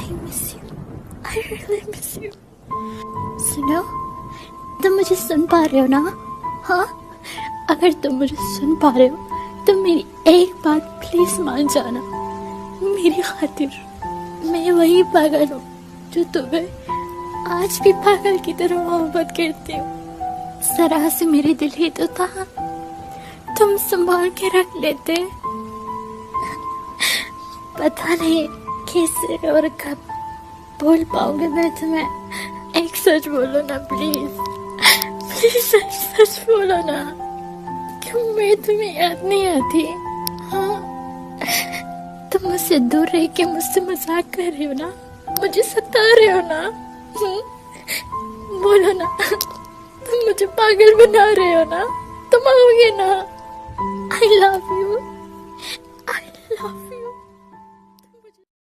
I miss you. I really miss you. सुनो, तुम मुझे सुन पा रहे हो ना? हाँ, अगर तुम मुझे सुन पा रहे हो तो मेरी एक बात प्लीज मान जाना। मेरी खातिर मैं वही पागल हूँ जो तुम्हें आज भी पागल की तरह मोहब्बत करती हूँ। जरा से मेरे दिल ही तो था, तुम संभाल के रख लेते। पता नहीं कैसे और कब बोल पाऊंगी मैं तुम्हें। एक सच बोलो ना प्लीज, प्लीज सच सच बोलो ना। क्यों मैं तुम्हें याद नहीं आती? हाँ, तुम मुझसे दूर रह के मुझसे मजाक कर रहे हो ना, मुझे सता रहे हो ना। बोलो ना, तुम मुझे पागल बना रहे हो ना, तुम आओगे ना? I love you.